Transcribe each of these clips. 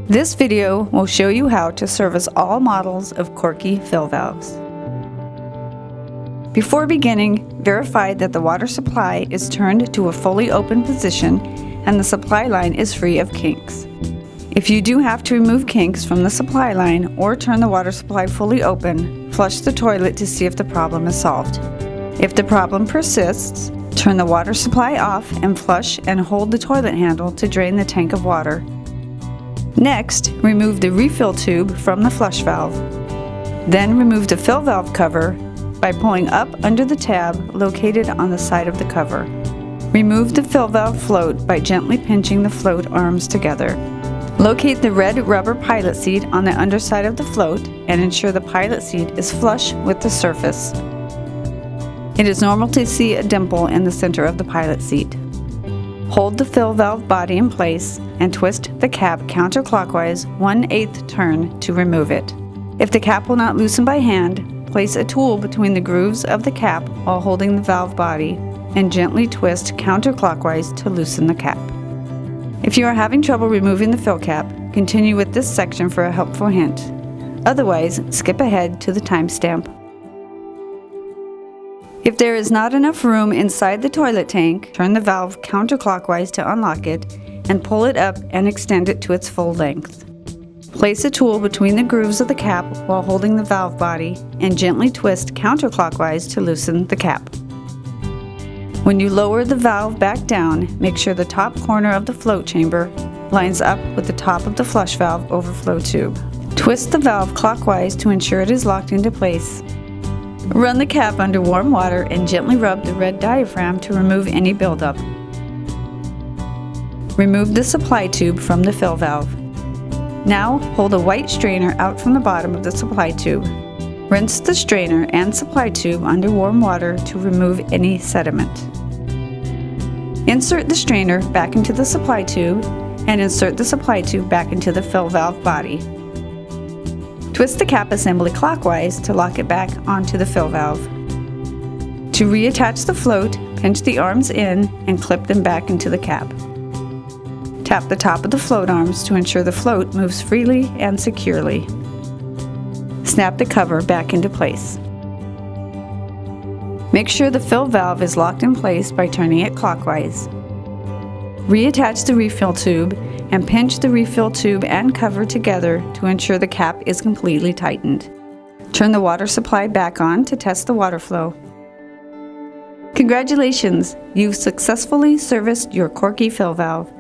This video will show you how to service all models of Korky fill valves. Before beginning, verify that the water supply is turned to a fully open position and the supply line is free of kinks. If you do have to remove kinks from the supply line or turn the water supply fully open, flush the toilet to see if the problem is solved. If the problem persists, turn the water supply off and flush and hold the toilet handle to drain the tank of water. Next, remove the refill tube from the flush valve. Then remove the fill valve cover by pulling up under the tab located on the side of the cover. Remove the fill valve float by gently pinching the float arms together. Locate the red rubber pilot seat on the underside of the float and ensure the pilot seat is flush with the surface. It is normal to see a dimple in the center of the pilot seat. Hold the fill valve body in place and twist the cap counterclockwise 1/8 turn to remove it. If the cap will not loosen by hand, place a tool between the grooves of the cap while holding the valve body and gently twist counterclockwise to loosen the cap. If you are having trouble removing the fill cap, continue with this section for a helpful hint. Otherwise, skip ahead to the timestamp. If there is not enough room inside the toilet tank, turn the valve counterclockwise to unlock it and pull it up and extend it to its full length. Place a tool between the grooves of the cap while holding the valve body and gently twist counterclockwise to loosen the cap. When you lower the valve back down, make sure the top corner of the float chamber lines up with the top of the flush valve overflow tube. Twist the valve clockwise to ensure it is locked into place. Run the cap under warm water and gently rub the red diaphragm to remove any buildup. Remove the supply tube from the fill valve. Now hold a white strainer out from the bottom of the supply tube. Rinse the strainer and supply tube under warm water to remove any sediment. Insert the strainer back into the supply tube and insert the supply tube back into the fill valve body. Twist the cap assembly clockwise to lock it back onto the fill valve. To reattach the float, pinch the arms in and clip them back into the cap. Tap the top of the float arms to ensure the float moves freely and securely. Snap the cover back into place. Make sure the fill valve is locked in place by turning it clockwise. Reattach the refill tube and pinch the refill tube and cover together to ensure the cap is completely tightened. Turn the water supply back on to test the water flow. Congratulations! You've successfully serviced your Korky fill valve.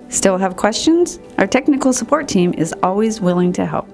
Still have questions? Our technical support team is always willing to help.